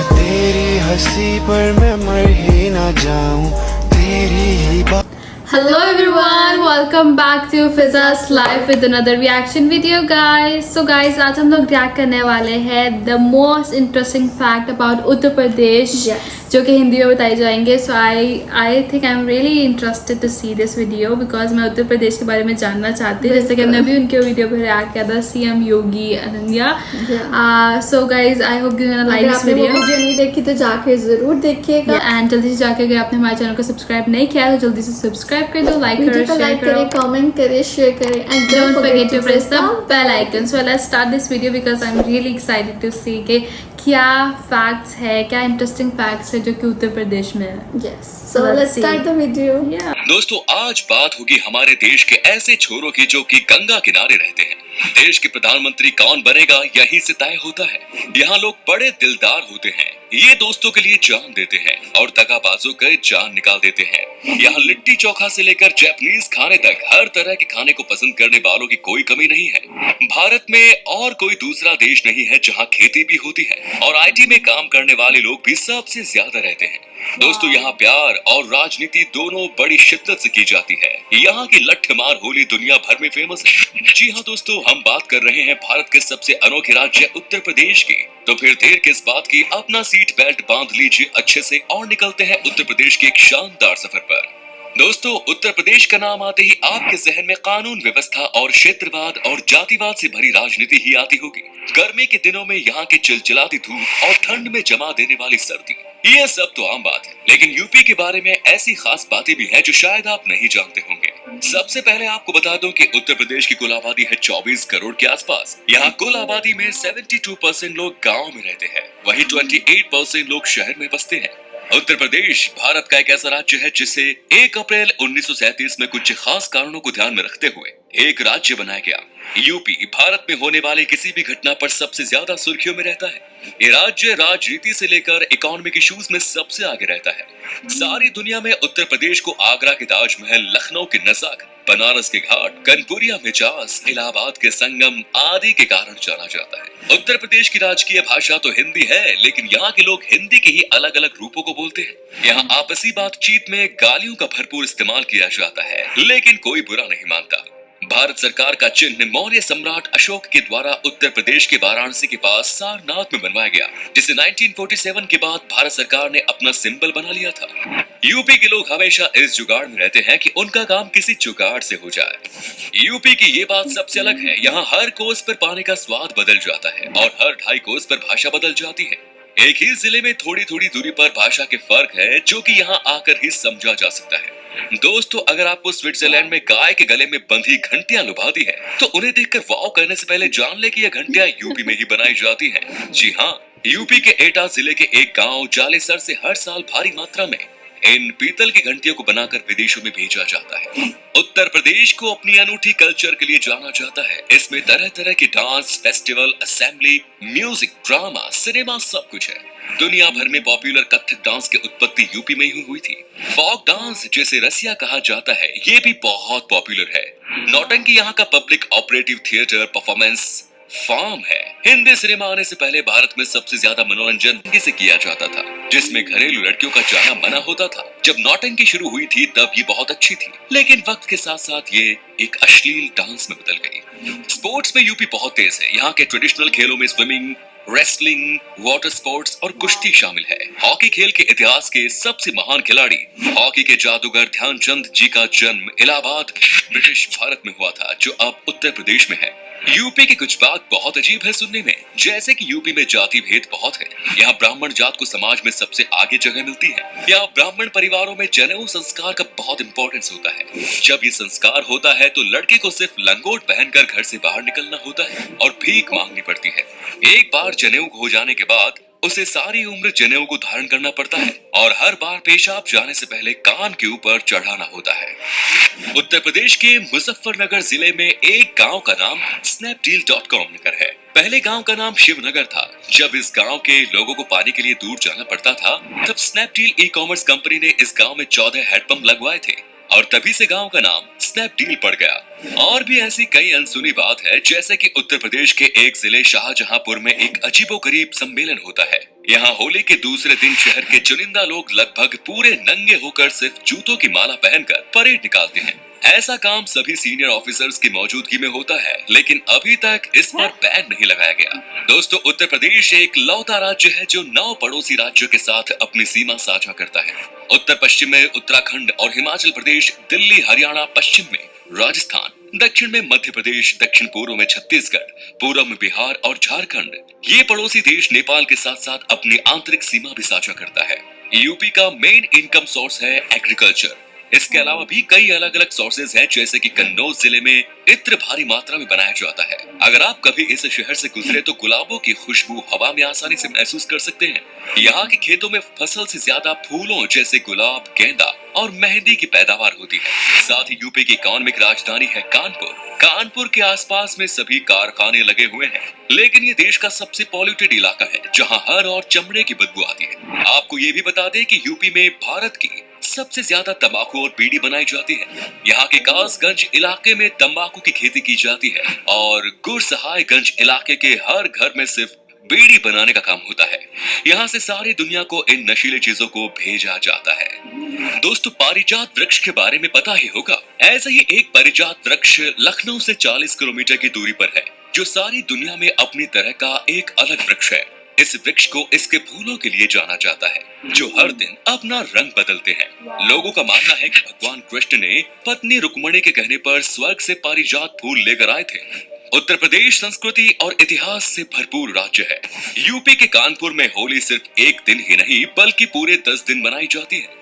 तेरी हंसी पर मैं मर ही ना जाऊं, तेरी ही Hello everyone, welcome back to Fizza's Life with another reaction video guys. So guys, आज हम लोग react करने वाले हैं the most interesting fact about Uttar Pradesh, जो कि हिंदी में बताए जाएंगे. So I think I'm really interested to see this video because मैं उत्तर प्रदेश के बारे में जानना चाहती हूँ, जैसे कि हमने अभी उनके वीडियो पर react किया था CM Yogi Ananya. So guys, I hope you're gonna like this video. अगर आपने वो वीडियो नहीं देखी तो जाके जरूर देखिएगा. एंड जल्दी से जाके अगर आपने हमारे चैनल को सब्सक्राइब नहीं किया तो जल्दी से सब्सक्राइब कर दो, लाइक करो, शेयर करो, कमेंट करें, शेयर करें and don't forget to press the bell icon. So let's start this video because I'm really excited to see कि क्या फैक्ट्स है, क्या इंटरेस्टिंग फैक्ट्स है जो कि उत्तर प्रदेश में है. Yes. So let's start the video. दोस्तों, आज बात होगी हमारे देश के ऐसे छोरों की जो कि गंगा किनारे रहते हैं. देश के प्रधानमंत्री कौन बनेगा यहीं से तय होता है. यहाँ लोग बड़े दिलदार होते हैं, ये दोस्तों के लिए जान देते हैं और दगाबाजों के जान निकाल देते हैं. यहाँ लिट्टी चोखा से लेकर जापानीज खाने तक हर तरह के खाने को पसंद करने वालों की कोई कमी नहीं है. भारत में और कोई दूसरा देश नहीं है जहाँ खेती भी होती है और IT में काम करने वाले लोग भी सबसे ज्यादा रहते हैं. दोस्तों, यहाँ प्यार और राजनीति दोनों बड़ी शिद्दत से की जाती है. यहाँ की लट्ठमार होली दुनिया भर में फेमस है. जी हाँ दोस्तों, हम बात कर रहे हैं भारत के सबसे अनोखे राज्य उत्तर प्रदेश की. तो फिर देर किस बात की, अपना सीट बेल्ट बांध लीजिए अच्छे से और निकलते हैं उत्तर प्रदेश के एक शानदार सफर पर. दोस्तों, उत्तर प्रदेश का नाम आते ही आपके जहन में कानून व्यवस्था और क्षेत्रवाद और जातिवाद से भरी राजनीति ही आती होगी. गर्मी के दिनों में यहाँ की चिलचिलाती धूप और ठंड में जमा देने वाली सर्दी, ये सब तो आम बात है. लेकिन यूपी के बारे में ऐसी खास बातें भी हैं जो शायद आप नहीं जानते होंगे. सबसे पहले आपको बता दूं कि उत्तर प्रदेश की कुल आबादी है 24 करोड़ के आसपास. यहाँ कुल आबादी में 72% लोग गाँव में रहते हैं, वहीं 28% लोग शहर में बसते हैं. उत्तर प्रदेश भारत का एक ऐसा राज्य है जिसे 1 अप्रैल 1937 में कुछ खास कारणों को ध्यान में रखते हुए एक राज्य बनाया गया. यूपी भारत में होने वाली किसी भी घटना पर सबसे ज्यादा सुर्खियों में रहता है. ये राज्य राजनीति से लेकर इकोनॉमिक इश्यूज में सबसे आगे रहता है. सारी दुनिया में उत्तर प्रदेश को आगरा के ताजमहल, लखनऊ के नजाकत, बनारस के घाट, कानपुरिया मिजाज, इलाहाबाद के संगम आदि के कारण जाना जाता है. उत्तर प्रदेश की राजकीय भाषा तो हिंदी है, लेकिन यहाँ के लोग हिंदी के ही अलग अलग रूपों को बोलते हैं. यहाँ आपसी बातचीत में गालियों का भरपूर इस्तेमाल किया जाता है, लेकिन कोई बुरा नहीं मानता. भारत सरकार का चिन्ह मौर्य सम्राट अशोक के द्वारा उत्तर प्रदेश के वाराणसी के पास सारनाथ में बनवाया गया, जिसे 1947 के बाद भारत सरकार ने अपना सिंबल बना लिया था. यूपी के लोग हमेशा इस जुगाड़ में रहते हैं कि उनका काम किसी जुगाड़ से हो जाए. यूपी की ये बात सबसे अलग है. यहाँ हर कोस पर पानी का स्वाद बदल जाता है और हर 2.5 कोस पर भाषा बदल जाती है. एक ही जिले में थोड़ी थोड़ी दूरी पर भाषा के फर्क है जो कि यहाँ आकर ही समझा जा सकता है. दोस्तों, अगर आपको स्विट्जरलैंड में गाय के गले में बंधी घंटियां लुभाती है तो उन्हें देखकर वाव करने से पहले जान ले कि यह घंटियां यूपी में ही बनाई जाती हैं. जी हाँ, यूपी के एटा जिले के एक गांव जालेसर से हर साल भारी मात्रा में इन पीतल की घंटियों को बनाकर विदेशों में भेजा जाता है. उत्तर प्रदेश को अपनी अनूठी कल्चर के लिए जाना जाता है. इसमें तरह तरह के dance, festival, assembly, music, drama, cinema सब कुछ है. दुनिया भर में पॉपुलर कथक डांस की उत्पत्ति यूपी में ही हुई थी. फोक डांस, जिसे रसिया कहा जाता है, ये भी बहुत पॉपुलर है. नौटंकी यहाँ का public operative theatre performance form है. हिंदी सिनेमा आने से पहले भारत में सबसे ज्यादा मनोरंजन से किया जाता था, जिसमें घरेलू लड़कियों का जाना मना होता था. जब नौटंकी शुरू हुई थी तब ये बहुत अच्छी थी, लेकिन वक्त के साथ साथ ये एक अश्लील डांस में बदल गई. स्पोर्ट्स में यूपी बहुत तेज है. यहाँ के ट्रेडिशनल खेलों में स्विमिंग, रेसलिंग, वाटर स्पोर्ट्स और कुश्ती शामिल है. हॉकी खेल के इतिहास के सबसे महान खिलाड़ी, हॉकी के जादूगर ध्यानचंद जी का जन्म इलाहाबाद, ब्रिटिश भारत में हुआ था, जो अब उत्तर प्रदेश में है. यूपी की कुछ बात बहुत अजीब है सुनने में, जैसे कि यूपी में जाति भेद बहुत है. यहाँ ब्राह्मण जात को समाज में सबसे आगे जगह मिलती है. यहाँ ब्राह्मण परिवारों में जनेऊ संस्कार का बहुत इंपॉर्टेंस होता है. जब ये संस्कार होता है तो लड़के को सिर्फ लंगोट पहनकर घर से बाहर निकलना होता है और भीख मांगनी पड़ती है. एक बार जनेऊ हो जाने के बाद उसे सारी उम्र जनेऊ को धारण करना पड़ता है और हर बार पेशाब जाने से पहले कान के ऊपर चढ़ाना होता है. उत्तर प्रदेश के मुजफ्फरनगर जिले में एक गांव का नाम snapdeal.com नगर है. पहले गांव का नाम शिवनगर था. जब इस गांव के लोगों को पानी के लिए दूर जाना पड़ता था, तब स्नैपडील ई-कॉमर्स कंपनी ने इस गांव में 14 हैंडपंप लगवाए थे और तभी से गांव का नाम स्नैपडील पड़ गया। और भी ऐसी कई अनसुनी बात है, जैसे कि उत्तर प्रदेश के एक जिले शाहजहांपुर में एक अजीबोगरीब सम्मेलन होता है। यहाँ होली के दूसरे दिन शहर के चुनिंदा लोग लगभग पूरे नंगे होकर सिर्फ जूतों की माला पहनकर परेड निकालते हैं। ऐसा काम सभी सीनियर ऑफिसर्स की मौजूदगी में होता है, लेकिन अभी तक इस पर बैन नहीं लगाया गया। दोस्तों, उत्तर प्रदेश एक लौता राज्य है जो 9 पड़ोसी राज्यों के साथ अपनी सीमा साझा करता है। उत्तर पश्चिम में उत्तराखंड और हिमाचल प्रदेश, दिल्ली, हरियाणा, पश्चिम में राजस्थान, दक्षिण में मध्य प्रदेश, दक्षिण पूर्व में छत्तीसगढ़, पूर्व में बिहार और झारखंड। ये पड़ोसी देश नेपाल के साथ साथ अपनी आंतरिक सीमा भी साझा करता है। यूपी का मेन इनकम सोर्स है एग्रीकल्चर। इसके अलावा भी कई अलग अलग सोर्सेज हैं, जैसे कि कन्नौज जिले में इत्र भारी मात्रा में बनाया जाता है। अगर आप कभी इस शहर से गुजरे तो गुलाबों की खुशबू हवा में आसानी से महसूस कर सकते हैं। यहाँ के खेतों में फसल से ज्यादा फूलों जैसे गुलाब, गेंदा और मेहंदी की पैदावार होती है। साथ ही यूपी की इकोनॉमिक राजधानी है कानपुर। कानपुर के आसपास में सभी कारखाने लगे हुए हैं, लेकिन ये देश का सबसे पॉल्यूटेड इलाका है, जहाँ हर और चमड़े की बदबू आती है। आपको ये भी बता दें कि यूपी में भारत की सबसे ज्यादा तंबाकू और बीड़ी बनाई जाती है। यहाँ के कासगंज इलाके में तंबाकू की खेती की जाती है और गुरसहायगंज इलाके के हर घर में सिर्फ बीड़ी बनाने का काम होता है। यहाँ से सारी दुनिया को इन नशीली चीजों को भेजा जाता है। दोस्तों, पारिजात वृक्ष के बारे में पता ही होगा। ऐसा ही एक पारिजात वृक्ष लखनऊ से 40 किलोमीटर की दूरी पर है, जो सारी दुनिया में अपनी तरह का एक अलग वृक्ष है। इस वृक्ष को इसके फूलों के लिए जाना जाता है, जो हर दिन अपना रंग बदलते हैं। लोगों का मानना है कि भगवान कृष्ण ने पत्नी रुक्मणी के कहने पर स्वर्ग से पारिजात फूल लेकर आए थे। उत्तर प्रदेश संस्कृति और इतिहास से भरपूर राज्य है। यूपी के कानपुर में होली सिर्फ एक दिन ही नहीं बल्कि पूरे 10 दिन मनाई जाती है।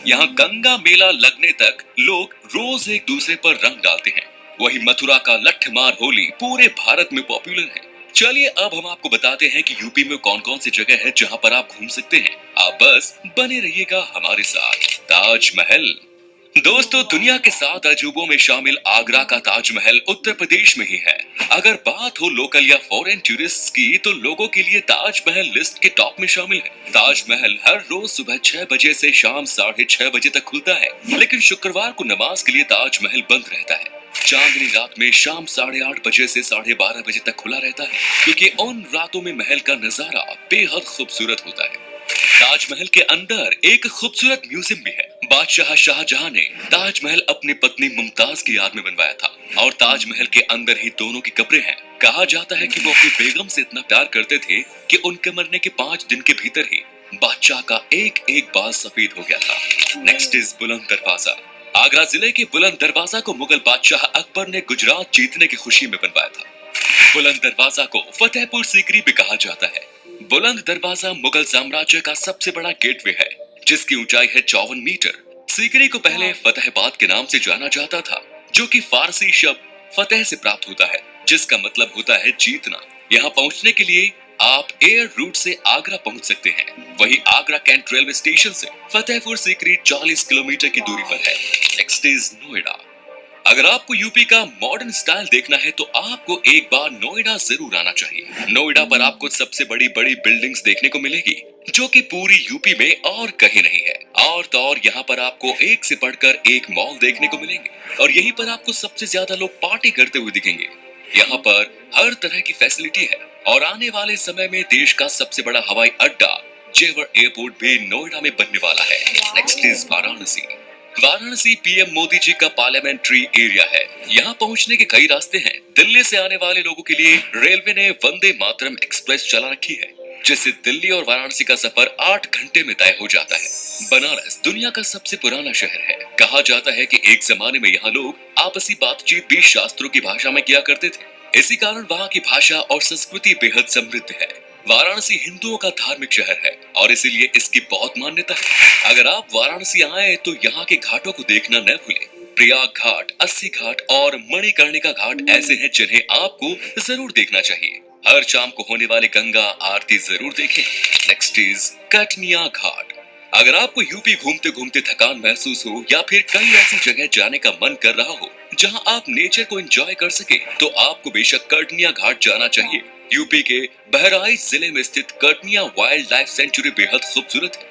यहाँ गंगा मेला लगने तक लोग रोज एक दूसरे पर रंग डालते हैं। वही मथुरा का लठमार होली पूरे भारत में पॉपुलर है। चलिए अब हम आपको बताते हैं कि यूपी में कौन कौन सी जगह है जहाँ पर आप घूम सकते हैं। आप बस बने रहिएगा हमारे साथ। ताजमहल। दोस्तों, दुनिया के 7 अजूबों में शामिल आगरा का ताजमहल उत्तर प्रदेश में ही है। अगर बात हो लोकल या फॉरेन टूरिस्ट की, तो लोगों के लिए ताजमहल लिस्ट के टॉप में शामिल है। ताजमहल हर रोज सुबह 6 बजे से शाम 6:30 बजे तक खुलता है, लेकिन शुक्रवार को नमाज के लिए ताजमहल बंद रहता है। चांदनी रात में शाम 8:30 बजे से 12:30 बजे तक खुला रहता है, क्योंकि उन रातों में महल का नजारा बेहद खूबसूरत होता है। ताजमहल के अंदर एक खूबसूरत म्यूजियम भी है। बादशाह शाहजहां ने ताजमहल अपनी पत्नी मुमताज की याद में बनवाया था, और ताजमहल के अंदर ही दोनों की कब्रें हैं। कहा जाता है कि वो अपनी बेगम से इतना प्यार करते थे कि उनके मरने के 5 दिन के भीतर ही बादशाह का एक एक बाल सफेद हो गया था। नेक्स्ट इज बुलंद दरवाजा। आगरा जिले के बुलंद दरवाजा को मुगल बादशाह अकबर ने गुजरात जीतने की खुशी में बनवाया था। बुलंद दरवाजा को फतेहपुर सीकरी भी कहा जाता है। बुलंद दरवाजा मुगल साम्राज्य का सबसे बड़ा गेटवे है, जिसकी ऊंचाई है 54 मीटर। सीकरी को पहले फतेहाबाद के नाम से जाना जाता था, जो कि फारसी शब्द फतेह से प्राप्त होता है, जिसका मतलब होता है जीतना। यहाँ पहुँचने के लिए आप एयर रूट से आगरा पहुंच सकते हैं। वहीं आगरा कैंट रेलवे स्टेशन से फतेहपुर सीकरी 40 किलोमीटर की दूरी पर है। Next is Noida. अगर आपको यूपी का मॉडर्न स्टाइल देखना है तो आपको एक बार नोएडा जरूर आना चाहिए। नोएडा पर आपको सबसे बड़ी बिल्डिंग्स देखने को मिलेगी, जो कि पूरी यूपी में और कहीं नहीं है। और तो और यहाँ पर आपको एक से बढ़कर एक मॉल देखने को मिलेंगे, और यहीं पर आपको सबसे ज्यादा लोग पार्टी करते हुए दिखेंगे। यहाँ पर हर तरह की फैसिलिटी है, और आने वाले समय में देश का सबसे बड़ा हवाई अड्डा जेवर एयरपोर्ट भी नोएडा में बनने वाला है। Next is Varanasi. Varanasi PM Modi ji का पार्लियामेंट्री एरिया है। यहाँ पहुँचने के कई रास्ते हैं। दिल्ली से आने वाले लोगों के लिए रेलवे ने वंदे मातरम एक्सप्रेस चला रखी है, जिससे दिल्ली और वाराणसी का सफर 8 घंटे में तय हो जाता है। बनारस दुनिया का सबसे पुराना शहर है। कहा जाता है कि एक जमाने में यहाँ लोग आपसी बातचीत भी शास्त्रों की भाषा में किया करते थे। इसी कारण वहाँ की भाषा और संस्कृति बेहद समृद्ध है। वाराणसी हिंदुओं का धार्मिक शहर है, और इसीलिए इसकी बहुत मान्यता है। अगर आप वाराणसी आए तो यहाँ के घाटों को देखना न भूलें। प्रयाग घाट, अस्सी घाट और मणिकर्णिका घाट ऐसे हैं जिन्हें आपको जरूर देखना चाहिए। हर शाम को होने वाली गंगा आरती जरूर देखें। नेक्स्ट इज कटनिया घाट। अगर आपको यूपी घूमते घूमते थकान महसूस हो, या फिर कई ऐसी जगह जाने का मन कर रहा हो जहां आप नेचर को एंजॉय कर सके, तो आपको बेशक कटनिया घाट जाना चाहिए। यूपी के बहराइच जिले में स्थित कटनिया वाइल्ड लाइफ सेंचुरी बेहद खूबसूरत है।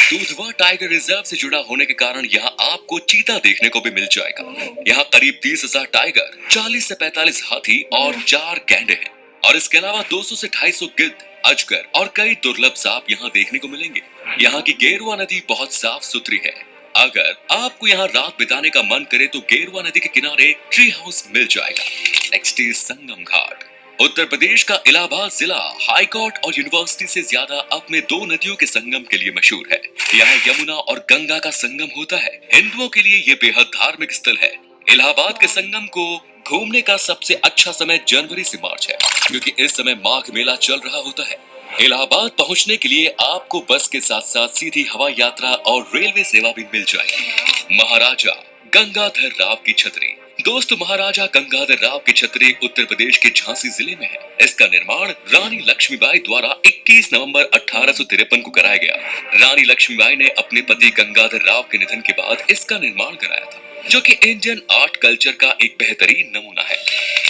दूधवा टाइगर रिजर्व से जुड़ा होने के कारण यहाँ आपको चीता देखने को भी मिल जाएगा। यहाँ करीब 30,000 टाइगर, 40 से 45 हाथी और 4 गैंडे हैं, और इसके अलावा 200 से 250 गिद्ध, अजगर और कई दुर्लभ सांप यहाँ देखने को मिलेंगे। यहाँ की गेरुआ नदी बहुत साफ सुथरी है। अगर आपको यहाँ रात बिताने का मन करे तो गेरुआ नदी के किनारे ट्री हाउस मिल जाएगा। Next is Sangam Ghat. उत्तर प्रदेश का इलाहाबाद जिला हाई कोर्ट और यूनिवर्सिटी से ज्यादा अपने दो नदियों के संगम के लिए मशहूर है। यहाँ यमुना और गंगा का संगम होता है। हिंदुओं के लिए ये बेहद धार्मिक स्थल है। इलाहाबाद के संगम को घूमने का सबसे अच्छा समय जनवरी से मार्च है, क्योंकि इस समय माघ मेला चल रहा होता है। इलाहाबाद पहुंचने के लिए आपको बस के साथ साथ सीधी हवाई यात्रा और रेलवे सेवा भी मिल जाएगी। महाराजा गंगाधर राव की छतरी। दोस्तों, महाराजा गंगाधर राव की छतरी उत्तर प्रदेश के झांसी जिले में है। इसका निर्माण रानी लक्ष्मीबाई द्वारा 21 नवंबर 1853 को कराया गया। रानी लक्ष्मीबाई ने अपने पति गंगाधर राव के निधन के बाद इसका निर्माण कराया था, जो कि इंडियन आर्ट कल्चर का एक बेहतरीन नमूना है।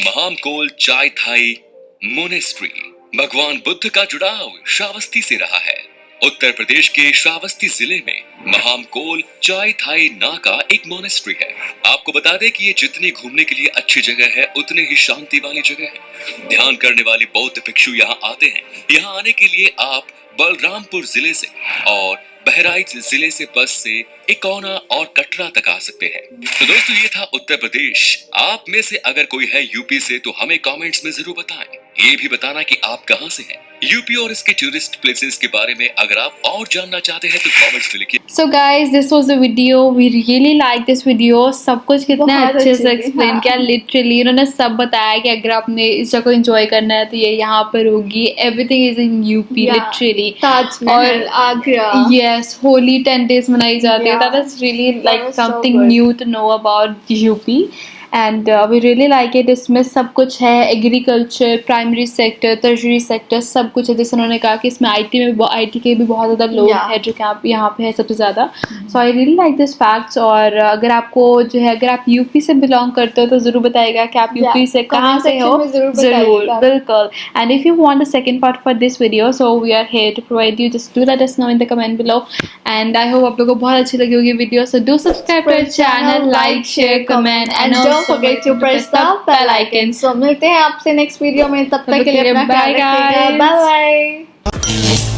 महामकोल चाय थाई मोनेस्ट्री। भगवान बुद्ध का जुड़ाव श्रावस्ती से रहा है। उत्तर प्रदेश के श्रावस्ती जिले में महामकोल चाय थाई ना का एक मोनेस्ट्री है। आपको बता दें कि ये जितनी घूमने के लिए अच्छी जगह है, उतनी ही शांति वाली जगह है। ध्यान करने वाले बौद्ध भिक्षु यहाँ आते हैं। यहाँ आने के लिए आप बलरामपुर जिले से और बहराइच जिले से बस से इकौना और कटरा तक आ सकते हैं। तो दोस्तों, ये था उत्तर प्रदेश। आप में से अगर कोई है यूपी से तो हमें कमेंट्स में जरूर बताएं। ये भी बताना कि आप कहां से हैं। यूपी और इसके टूरिस्ट प्लेसेस के बारे में अगर आप और जानना चाहते हैं तो कमेंट्स में लिखिए। So guys, this was the video. We really like this video. सब कुछ कितना बहुत अच्छे अच्छे से से, एक्सप्लेन हाँ। किया। लिटरली उन्होंने सब बताया कि अगर आपने इस जगह को एंजॉय करना है तो ये यहाँ पर होगी। Everything is in UP literally. Taj Mahal, Agra. Yes, Holi 10 days मनाई जाती है। Yeah. That is really like was so something good. new to know about UP. And we really like it. इसमें सब कुछ है, agriculture, primary sector, tertiary sector, सब कुछ है। जैसे उन्होंने कहा कि इसमें आईटी के भी बहुत ज़्यादा लोग Yeah. हैं जो कि आप यहाँ पे है सबसे ज़्यादा। So I really like this facts. और अगर आपको जो है, अगर आप यूपी से बिलोंग करते हो तो ज़रूर बताइएगा कि आप यूपी से कहाँ से हो। ज़रूर, बिल्कुल। And if you want the second part for this video, so we are here to provide you. Just do let us know in the comment below. And I hope आप लोगों को बहुत अच्छी लगी होगी video. So do subscribe to our channel, like, share, comment and don't forget to press the bell icon. So मिलते हैं आपसे नेक्स्ट वीडियो में। तब तक के लिए अपना ख्याल रखिएगा। Bye bye.